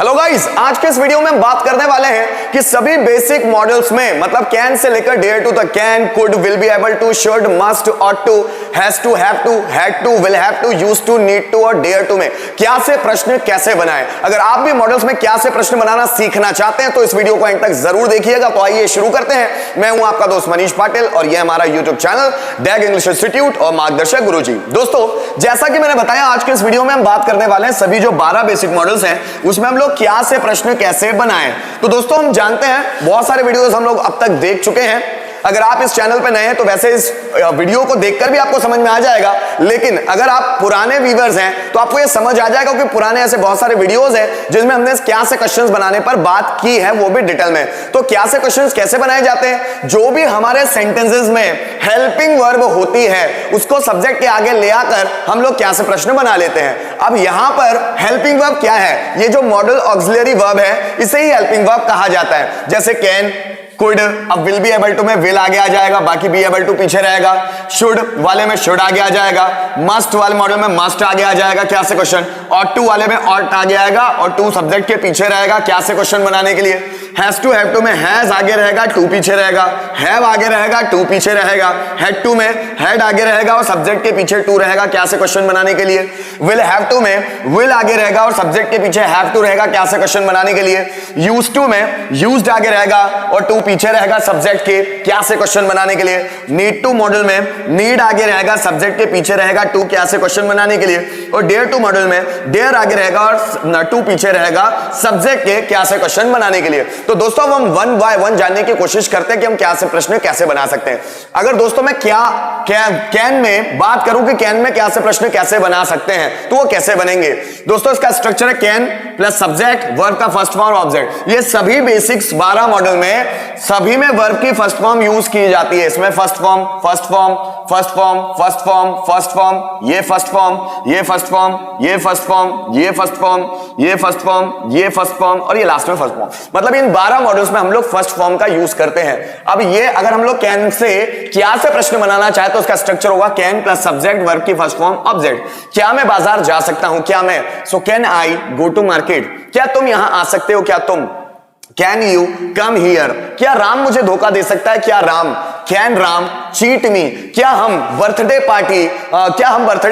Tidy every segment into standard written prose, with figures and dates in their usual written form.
Hello guys, आज के इस वीडियो में बात करने वाले हैं कि सभी बेसिक मॉडल्स में मतलब कैन से लेकर डेयर टू तक can, could, will be able to, should, must, ought to, has to, have to, had to, will have to, used to, need to और डेयर टू में क्या से प्रश्न कैसे बनाएं। अगर आप भी मॉडल्स में क्या से प्रश्न बनाना सीखना चाहते हैं तो इस वीडियो को एंड तक जरूर देखिएगा। तो आइए शुरू करते हैं। मैं हूं आपका दोस्त मनीष पाटिल और यह हमारा यूट्यूब चैनल डैग इंग्लिश इंस्टीट्यूट और मार्गदर्शक गुरुजी। दोस्तों, जैसा कि मैंने बताया, आज के इस वीडियो में हम बात करने वाले हैं सभी जो 12 बेसिक मॉडल्स हैं उसमें हम लोग क्या से प्रश्न कैसे बनाएं। तो दोस्तों, हम जानते हैं बहुत सारे वीडियोस हम लोग अब तक देख चुके हैं। अगर आप इस चैनल पे नए हैं तो वैसे इस वीडियो को देखकर भी आपको समझ में आ जाएगा, लेकिन अगर आप पुराने व्यूअर्स हैं तो आपको ये समझ आ जाएगा कि पुराने ऐसे बहुत सारे वीडियोस हैं जिसमें हमने क्या से क्वेश्चंस बनाने पर बात की है, वो भी डिटेल में। तो क्या से क्वेश्चंस कैसे बनाए जाते हैं? जो भी हमारे सेंटेंसेस में हेल्पिंग वर्ब होती है उसको सब्जेक्ट के आगे ले आकर हम लोग क्या से प्रश्न बना लेते हैं। अब यहां पर हेल्पिंग वर्ब क्या है? ये जो मॉडल ऑक्सिलरी वर्ब है इसे ही हेल्पिंग वर्ब कहा जाता है। जैसे कैन, कुड, अब विल बी एबल टू में विल आगे आ जाएगा, बाकी बी एबल टू पीछे रहेगा। शुड वाले में शुड आगे आ जाएगा। मस्ट वाले मॉडल में मस्ट आगे आ जाएगा क्या से क्वेश्चन। ऑट टू वाले में ऑट आगे आएगा और टू सब्जेक्ट के पीछे रहेगा क्या से क्वेश्चन बनाने के लिए। हैज टू, हैव टू में हैज आगे रहेगा, टू पीछे रहेगा। हैव आगे रहेगा, टू पीछे रहेगा। हैड टू में हैड आगे रहेगा और सब्जेक्ट के पीछे टू रहेगा क्या से क्वेश्चन बनाने के लिए। विल हैव टू में विल आगे रहेगा और सब्जेक्ट के पीछे हैव टू रहेगा क्या से क्वेश्चन बनाने के लिए। यूज टू में यूज्ड आगे रहेगा और टू पीछे रहेगा सब्जेक्ट के क्या से क्वेश्चन बनाने के लिए। नीड टू मॉडल में नीड आगे रहेगा, सब्जेक्ट के पीछे रहेगा टू क्या से क्वेश्चन बनाने के लिए। और डेयर टू मॉडल में डेयर आगे रहेगा और टू पीछे रहेगा सब्जेक्ट के क्या से क्वेश्चन बनाने के लिए। तो दोस्तों, हम वन बाय वन जानने की कोशिश करते हैं कि हम क्या से प्रश्न कैसे बना सकते हैं। अगर दोस्तों मैं कैन में बात करूं कि कैन में क्या से प्रश्न कैसे बना सकते हैं तो वो कैसे बनेंगे। दोस्तों, इसका स्ट्रक्चर है कैन प्लस सब्जेक्ट, वर्ब का फर्स्ट फॉर्म, ऑब्जेक्ट। ये सभी बेसिक्स 12 मॉडल में सभी में वर्ब की फर्स्ट फॉर्म यूज की जाती है। इसमें first form, first form, first form, first form, first form, ये फर्स्ट फॉर्म, ये फर्स्ट फॉर्म, ये फर्स्ट फॉर्म, ये फर्स्ट फॉर्म, ये फर्स्ट फॉर्म, ये फर्स्ट फॉर्म और ये लास्ट में फर्स्ट फॉर्म। मतलब इन 12 मॉडल्स में हम लोग फर्स्ट फॉर्म का यूज करते हैं। अब ये अगर हम लोग कैन से क्या से प्रश्न बनाना चाहे तो उसका स्ट्रक्चर होगा कैन प्लस सब्जेक्ट, वर्ब की फर्स्ट फॉर्म, ऑब्जेक्ट। क्या मैं बाजार जा सकता हूं? क्या मैं, so can I go to market. क्या तुम यहां आ सकते हो? क्या तुम, कैन यू कम हियर। क्या राम मुझे धोखा दे सकता है? क्या Ram, can Ram cheat me. क्या हम बर्थडे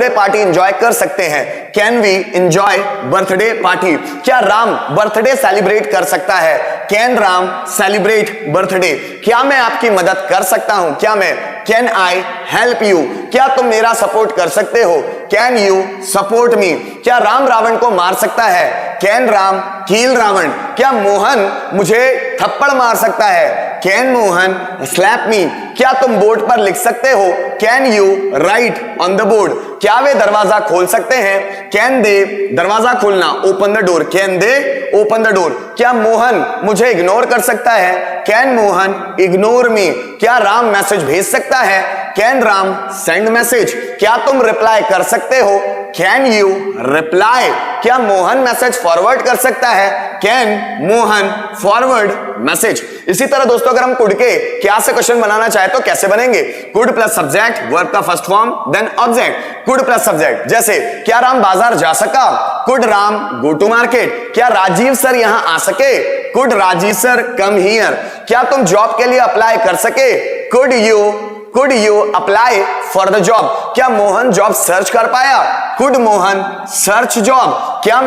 पार्टी एंजॉय कर सकते हैं? Can we enjoy birthday party. क्या राम बर्थडे सेलिब्रेट कर सकता है? Can Ram celebrate birthday. क्या मैं आपकी मदद कर सकता हूं? क्या मैं, कैन आई हेल्प यू। क्या तुम मेरा सपोर्ट कर सकते हो? Can you support me. क्या राम रावण को मार सकता है? कैन राम किल रावण। क्या मोहन मुझे थप्पड़ मार सकता है? Can Mohan slap me. क्या तुम बोर्ड पर लिख सकते हो? Can you right on the board. क्या वे दरवाजा खोल सकते हैं? कैन दे दरवाजा खोलना, open the door. Can they open the door. क्या मोहन मुझे इग्नोर कर सकता है? Can Mohan ignore me. क्या राम मैसेज भेज सकता है? Can Ram send message. क्या तुम रिप्लाई कर सकते हो? Can you reply. क्या मोहन मैसेज फॉरवर्ड कर सकता है? Can Mohan forward message. इसी तरह दोस्तों, अगर हम कुड के क्या से क्वेश्चन बनाना चाहे तो कैसे बनेंगे? कुड प्लस सब्जेक्ट, वर्ब का first form, then object. Could plus subject, जैसे क्या राम बाजार जा सका? Could Ram go to market. क्या राजीव सर यहां आ सके? Could Rajiv sir come here. क्या तुम जॉब के लिए अप्लाई कर सके? Could you apply for the job. क्या मोहन जॉब सर्च कर पाया? Could Mohan search job. क्या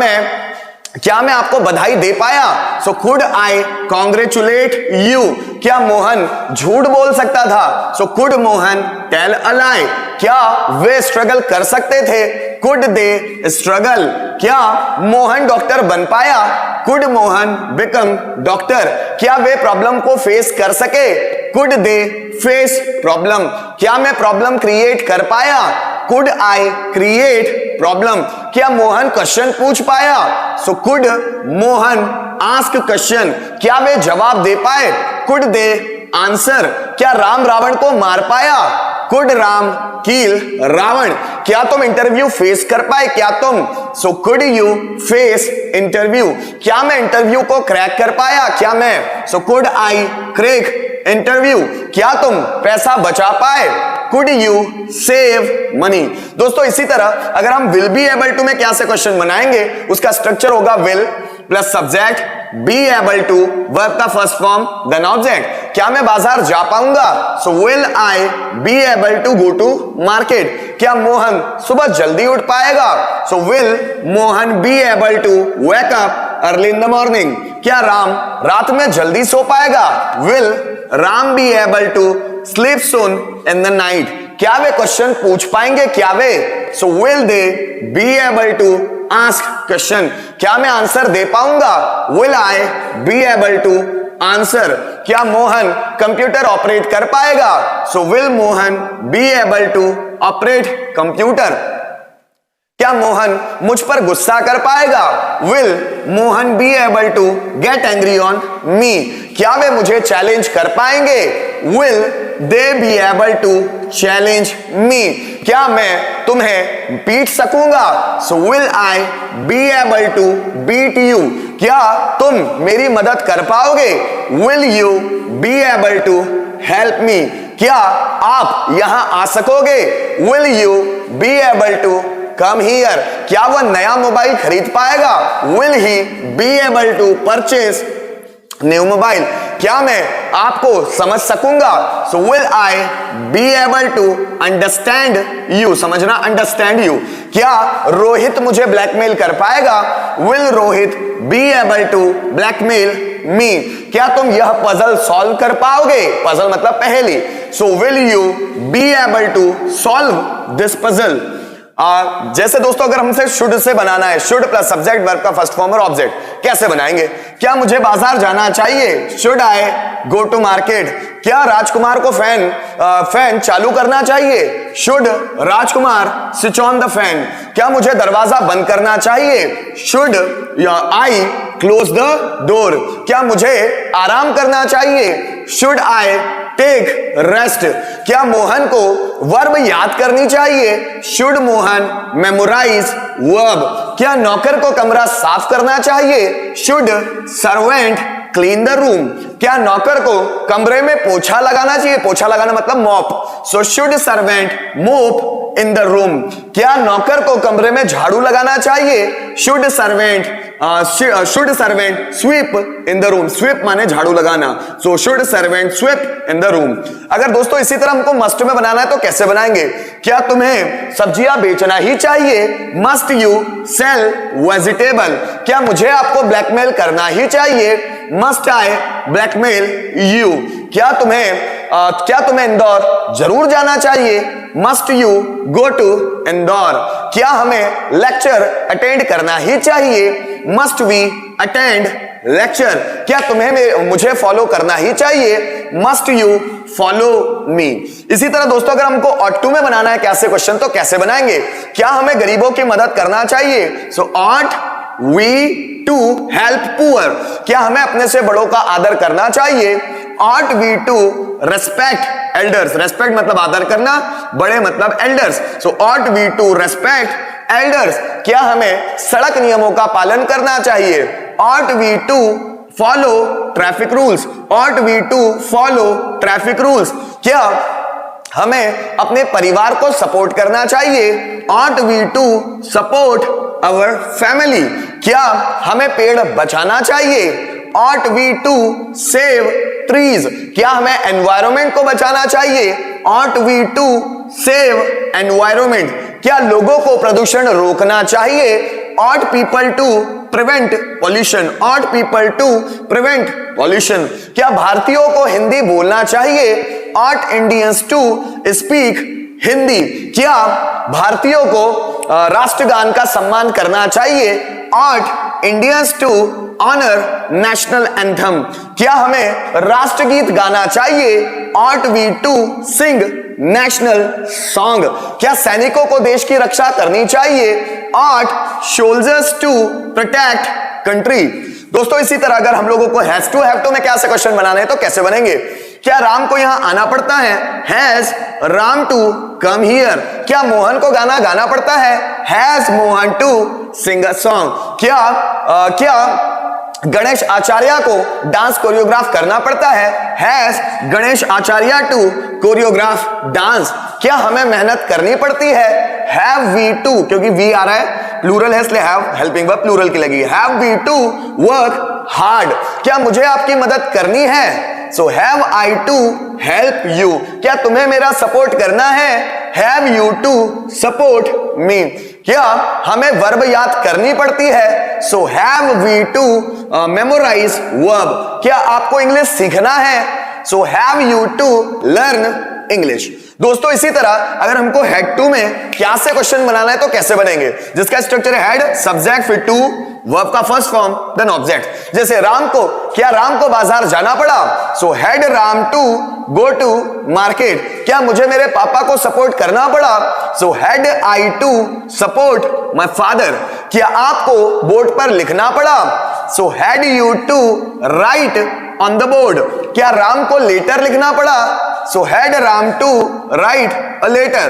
मैं आपको बधाई दे पाया? So could I congratulate you. क्या मोहन झूठ बोल सकता था? So could Mohan tell a lie. क्या वे स्ट्रगल कर सकते थे? Could they struggle. क्या मोहन डॉक्टर बन पाया? Could Mohan become doctor. क्या वे प्रॉब्लम को फेस कर सके? Could they face problem. क्या मैं प्रॉब्लम क्रिएट कर पाया? Could I create problem. क्या मोहन क्वेश्चन पूछ पाया? So could Mohan ask question. क्या वे जवाब दे पाए? Could they answer. क्या राम रावण को मार पाया? कुड राम किल रावण। क्या तुम इंटरव्यू फेस कर पाए? क्या तुम, so could you face interview. क्या मैं इंटरव्यू को क्रैक कर पाया? क्या मैं, so could I crack interview. क्या तुम पैसा बचा पाए? Could you save money. दोस्तों, इसी तरह अगर हम विल बी एबल टू में क्या से क्वेश्चन बनाएंगे उसका स्ट्रक्चर होगा will plus subject, be able to verb का फर्स्ट फॉर्म देन ऑब्जेक्ट। क्या मैं बाजार जा पाऊंगा? So will I be able to go to market. क्या मोहन सुबह जल्दी उठ पाएगा? So will Mohan be able to wake up early in the morning. क्या राम रात में जल्दी सो पाएगा? Will Ram be able to sleep soon in the night. क्या वे क्वेश्चन पूछ पाएंगे? क्या वे? So will they be able to ask question. क्या मैं आंसर दे पाऊंगा? Will I be able to answer. क्या मोहन कंप्यूटर ऑपरेट कर पाएगा? So will Mohan be able to operate computer. क्या मोहन मुझ पर गुस्सा कर पाएगा? Will Mohan be able to get angry on me. क्या वे मुझे चैलेंज कर पाएंगे? Will they be able to challenge me. क्या मैं तुम्हें पीट सकूंगा? So will I be able to beat you. क्या तुम मेरी मदद कर पाओगे? Will you be able to help me. क्या आप यहां आ सकोगे? Will you be able to come here. क्या वह नया मोबाइल खरीद पाएगा? Will he be able to purchase new mobile. क्या मैं आपको समझ सकूंगा? So will I be able to understand you. समझना, अंडरस्टैंड यू। क्या रोहित मुझे ब्लैकमेल कर पाएगा? Will Rohit B able to blackmail मी। क्या तुम यह पजल सॉल्व कर पाओगे? पजल मतलब पहेली। So will you be able to solve this puzzle. जैसे दोस्तों अगर हमसे शुड से बनाना है, शुड प्लस सब्जेक्ट वर्ब का फर्स्ट फॉर्म और ऑब्जेक्ट, कैसे बनाएंगे? क्या मुझे बाजार जाना चाहिए? Should I go to market. क्या राजकुमार को फैन चालू करना चाहिए? Should Rajkumar switch on the fan. क्या मुझे दरवाजा बंद करना चाहिए? Should I close the door. क्या मुझे आराम करना चाहिए? Should I take rest. क्या मोहन को वर्ब याद करनी चाहिए? Should Mohan memorise verb. क्या नौकर को कमरा साफ करना चाहिए? Should servant clean the room. क्या नौकर को कमरे में पोछा लगाना चाहिए? पोछा लगाना मतलब मॉप। सो शुड सर्वेंट मोप इन द रूम। क्या नौकर को कमरे में झाड़ू लगाना चाहिए? Should servant sweep in the room. Sweep माने झाड़ू लगाना। So should servant sweep in the room. अगर दोस्तों इसी तरह हमको मस्ट में बनाना है तो कैसे बनाएंगे? क्या तुम्हें सब्जियां बेचना ही चाहिए? Must you sell vegetable. क्या मुझे आपको ब्लैकमेल करना ही चाहिए? Must I blackmail you. क्या तुम्हें इंदौर जरूर जाना चाहिए? Must you go to Indore. क्या हमें लेक्चर अटेंड करना ही चाहिए? Must we attend lecture. क्या तुम्हें मुझे फॉलो करना ही चाहिए? Must you follow me. इसी तरह दोस्तों अगर हमको ऑट टू में बनाना है कैसे क्वेश्चन, तो कैसे बनाएंगे? क्या हमें गरीबों की मदद करना चाहिए? So ought we to help poor. क्या हमें अपने से बड़ों का आदर करना चाहिए? Ought we to respect elders. Respect मतलब आदर करना, बड़े मतलब elders. So ought we to respect elders. क्या हमें सड़क नियमों का पालन करना चाहिए? Ought we to follow traffic rules. Ought we to follow traffic rules. क्या हमें अपने परिवार को सपोर्ट करना चाहिए? Ought we to support our family. क्या हमें पेड़ बचाना चाहिए? Ought we to save trees. क्या हमें एनवायरमेंट को बचाना चाहिए? Ought we to save environment. क्या लोगों को प्रदूषण रोकना चाहिए? Ought people to prevent pollution. Ought people to prevent pollution. क्या भारतीयों को हिंदी बोलना चाहिए? Ought Indians to speak Hindi. क्या भारतीयों को राष्ट्रगान का सम्मान करना चाहिए? Ought Indians to honour national anthem. क्या हमें राष्ट्रगीत गाना चाहिए? Ought we to sing national song. क्या सैनिकों को देश की रक्षा करनी चाहिए? Ought soldiers to protect country. दोस्तों इसी तरह अगर हम लोगों को हैज टू हैव टू में क्या से क्वेश्चन बनाने हैं तो कैसे बनेंगे? क्या राम को यहां आना पड़ता है? Has Ram to come here. क्या मोहन को गाना गाना पड़ता है? Has Mohan to sing a song. क्या गणेश आचार्य को डांस कोरियोग्राफ करना पड़ता है? Has Ganesh Acharya to choreograph dance? क्या हमें मेहनत करनी पड़ती है? हैव वी टू, क्योंकि वी आ रहा है प्लूरल है इसलिए हैव हेल्पिंग वर्ब प्लूरल की लगेगी। Have we to work hard? क्या मुझे आपकी मदद करनी है? So have I to help you? क्या तुम्हें मेरा सपोर्ट करना है? Have you to support me? क्या हमें वर्ब याद करनी पड़ती है? So have we to memorise verb? क्या आपको इंग्लिश सीखना है? So have you to learn English? दोस्तों इसी तरह अगर हमको हेड टू में क्या से क्वेश्चन बनाना है तो कैसे बनेंगे, जिसका स्ट्रक्चर है हेड सब्जेक्ट फिर टू वर्ब का फर्स्ट फॉर्म देन ऑब्जेक्ट। जैसे राम को, क्या राम को बाजार जाना पड़ा? So had Ram to go to market? क्या मुझे मेरे पापा को सपोर्ट करना पड़ा? So had I to support my father? क्या आपको बोर्ड पर लिखना पड़ा? So had you to write on the board? क्या राम को लेटर लिखना पड़ा? So had Ram to right a letter?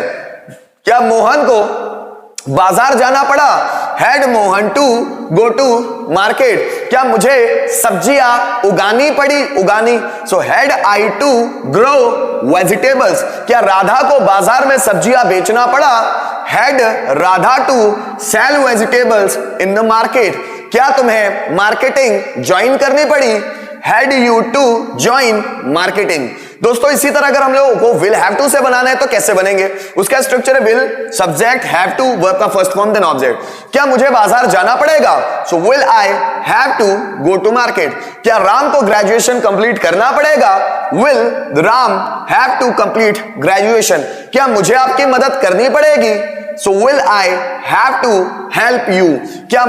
क्या मोहन को बाजार जाना पड़ा? Had Mohan to go to market? क्या मुझे सब्जियां उगानी पड़ी? उगानी? So had I to grow vegetables? क्या राधा को बाजार में सब्जियां बेचना पड़ा? Had Radha to sell vegetables in the market? क्या तुम्हें मार्केटिंग ज्वाइन करनी पड़ी? Had you to join marketing? दोस्तों इसी तरह अगर हम लोगों को विल हैव टू से बनाना है तो कैसे बनेंगे, उसका स्ट्रक्चर है will subject have to verb का फर्स्ट फॉर्म देन ऑब्जेक्ट। क्या मुझे बाजार जाना पड़ेगा? So will I have to go to market? क्या राम को ग्रेजुएशन कंप्लीट करना पड़ेगा? Will Ram have to complete graduation? क्या मुझे आपकी मदद करनी पड़ेगी? So will I have to help you? क्या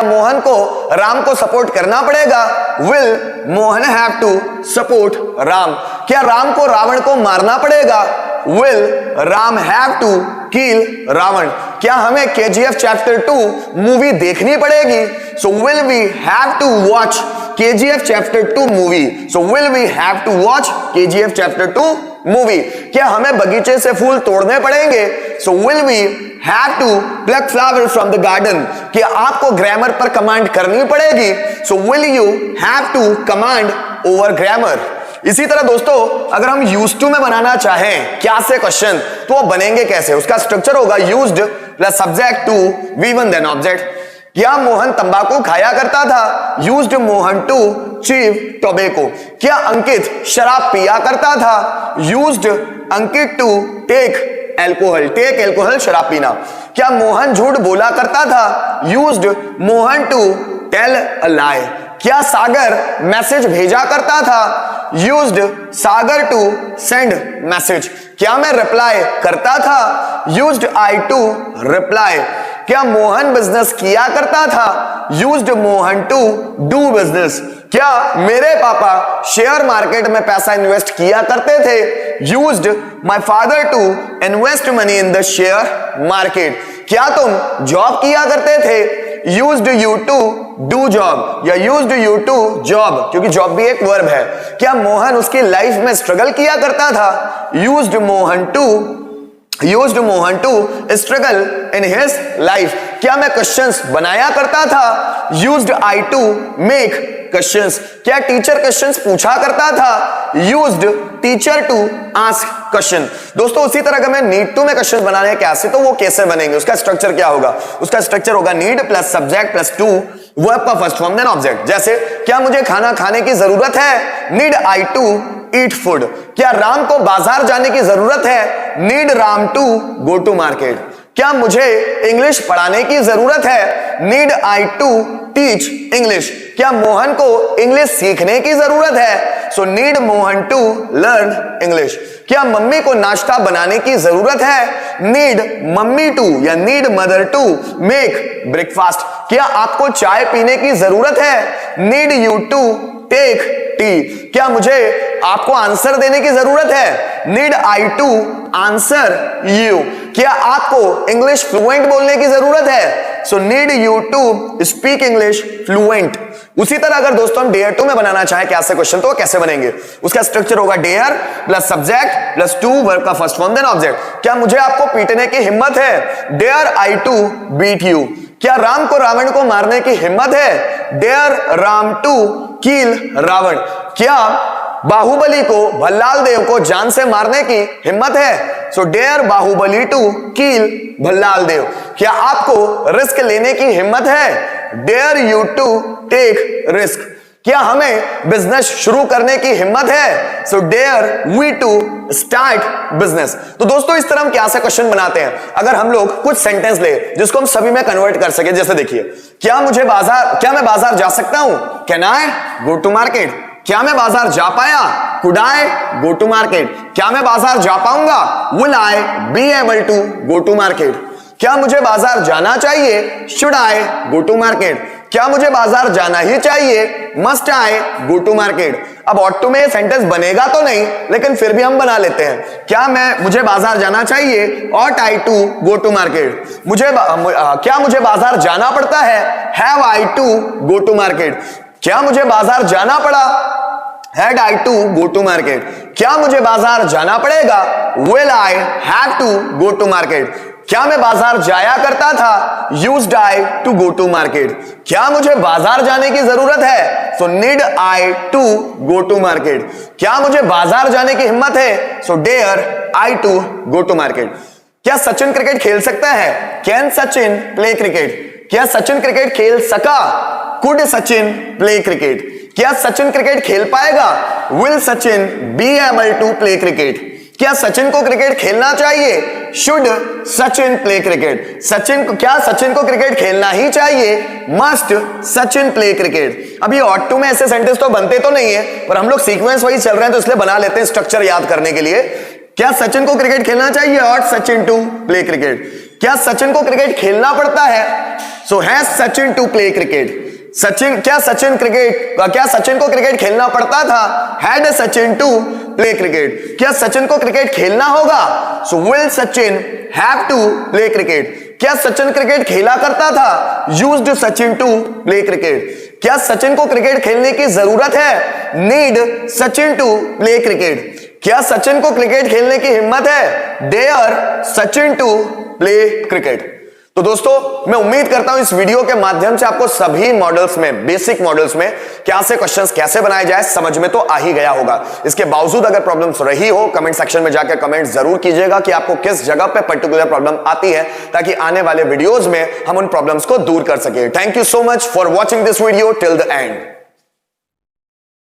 मोहन को राम को सपोर्ट करना पड़ेगा? Will Mohan have to support Ram? क्या राम को रावण को मारना पड़ेगा? Will Ram have to kill Ravan? क्या हमें KGF चैप्टर 2 मूवी देखनी पड़ेगी? So will we have to watch KGF chapter 2 movie? So will we have to watch KGF chapter 2 movie? क्या हमें बगीचे से फूल तोड़ने पड़ेंगे? So will we have to pluck flower from the garden? क्या आपको ग्रामर पर कमांड करनी पड़ेगी? So will you have to command over grammar? इसी तरह दोस्तों अगर हम यूज्ड टू में बनाना चाहें क्या से क्वेश्चन तो वो बनेंगे कैसे, उसका स्ट्रक्चर होगा used plus subject to V1 then object. क्या मोहन तंबाकू खाया करता था? Used Mohan to chew tobacco? क्या अंकित शराब पिया करता था? Used Ankit to take alcohol? Take alcohol शराब पीना। क्या मोहन झूठ बोला करता था? Used Mohan to tell a lie? क्या सागर मैसेज भेजा करता था? Used Sagar to send message? क्या मैं रिप्लाई करता था? Used I to reply? क्या मोहन बिजनेस किया करता था? Used Mohan to do business? क्या मेरे पापा शेयर मार्केट में पैसा इन्वेस्ट किया करते थे? Used my father to invest money in the share market? क्या तुम जॉब किया करते थे? Used you to do job या यूज्ड यू टू जॉब, क्योंकि जॉब भी एक वर्ब है। क्या मोहन उसकी लाइफ में स्ट्रगल किया करता था? Used Mohan to struggle in his life? क्या मैं क्वेश्चंस बनाया करता था? Used I to make questions? क्या टीचर क्वेश्चंस पूछा करता था? Used teacher to ask question? दोस्तों उसी तरह अगर मैं नीड टू में क्वेश्चन बनाने हैं कैसे तो वो कैसे बनेंगे, उसका स्ट्रक्चर क्या होगा, उसका स्ट्रक्चर होगा need plus subject plus to verb का फर्स्ट फॉर्म देन ऑब्जेक्ट। जैसे क्या मुझे खाना खाने की जरूरत है? Need I to eat food? क्या राम को बाजार जाने की जरूरत है? Need Ram to go to market? क्या मुझे इंग्लिश पढ़ाने की जरूरत है? Need I to teach English? क्या मोहन को इंग्लिश सीखने की जरूरत है? So need Mohan to learn English? क्या मम्मी को नाश्ता बनाने की जरूरत है? नीड मम्मी टू या need mother to make breakfast? क्या आपको चाय पीने की जरूरत है? Need you to take tea? क्या मुझे आपको आंसर देने की जरूरत है? Need I to answer you? क्या आपको इंग्लिश फ्लुएंट बोलने की जरूरत है? So need you to speak English fluent? उसी तरह अगर दोस्तों हम डेयर टू में बनाना चाहें क्या से क्वेश्चन तो कैसे बनेंगे, उसका स्ट्रक्चर होगा dare plus subject plus to verb का फर्स्ट फॉर्म देन ऑब्जेक्ट। क्या मुझे आपको पीटने की हिम्मत है? Dare I to beat you? क्या राम को रावण को मारने की हिम्मत है? Dare Ram to kill Ravan, क्या बाहुबली को, भल्लाल देव को जान से मारने की हिम्मत है? So dare Baahubali to kill Bhallala Deva, क्या आपको रिस्क लेने की हिम्मत है? Dare you to take risk, क्या हमें बिजनेस शुरू करने की हिम्मत है? So dare we to start business. तो दोस्तों इस तरह हम क्या से क्वेश्चन बनाते हैं, अगर हम लोग कुछ सेंटेंस ले जिसको हम सभी में कन्वर्ट कर सके। जैसे देखिए, क्या मैं बाजार जा सकता हूं? Can I go to market? क्या मैं बाजार जा पाया? Could I go to market? क्या मैं बाजार जा पाऊंगा? Will I be able to go to market? क्या मुझे बाजार जाना चाहिए? Should I go to market? क्या मुझे बाजार जाना ही चाहिए? Must I go to market? अब ऑट टू में ये सेंटेंस बनेगा तो नहीं, लेकिन फिर भी हम बना लेते हैं। क्या मुझे बाजार जाना चाहिए? Ought I to go to market? क्या मुझे बाजार जाना पड़ता है? Have I to go to market? क्या मुझे बाजार जाना पड़ा? Had I to go to market? क्या मुझे बाजार जाना पड़ेगा? Will I have to go to market? क्या मैं बाजार जाया करता था? Used I to go to market? क्या मुझे बाजार जाने की जरूरत है? So need I to go to market? क्या मुझे बाजार जाने की हिम्मत है? So dare I to go to market? क्या सचिन क्रिकेट खेल सकता है? Can Sachin play cricket? क्या सचिन क्रिकेट खेल सका? Could Sachin play cricket? क्या सचिन क्रिकेट खेल पाएगा? Will Sachin be able to play cricket? क्या सचिन को क्रिकेट खेलना चाहिए? Should Sachin play cricket? क्या सचिन को क्रिकेट खेलना ही चाहिए? Must Sachin play cricket? अब ये ऑट टू में ऐसे सेंटेंस तो बनते तो नहीं है, पर हम लोग सीक्वेंस वही चल रहे हैं तो इसलिए बना लेते हैं स्ट्रक्चर याद करने के लिए। क्या सचिन को क्रिकेट खेलना चाहिए? Ought Sachin to play cricket? क्या सचिन को क्रिकेट खेलना पड़ता है? So has Sachin to play cricket? क्या सचिन को क्रिकेट खेलना पड़ता था? Had Sachin to play cricket? क्या सचिन को क्रिकेट खेलना होगा? So will Sachin have to play cricket? क्या सचिन क्रिकेट खेला करता था? Used Sachin to play cricket? क्या सचिन को क्रिकेट खेलने की जरूरत है? Need Sachin to play cricket? क्या सचिन को क्रिकेट खेलने की हिम्मत है? Dare Sachin to play cricket? तो दोस्तों मैं उम्मीद करता हूं इस वीडियो के माध्यम से आपको सभी मॉडल्स में, बेसिक मॉडल्स में क्या से क्वेश्चंस कैसे बनाए जाए समझ में तो आ ही गया होगा। इसके बावजूद अगर प्रॉब्लम्स रही हो, कमेंट सेक्शन में जाकर कमेंट जरूर कीजिएगा कि आपको किस जगह पे पर्टिकुलर प्रॉब्लम आती है, ताकि आने वाले वीडियोस में हम उन प्रॉब्लम्स को दूर कर सके। Thank you so much for watching this video till the end.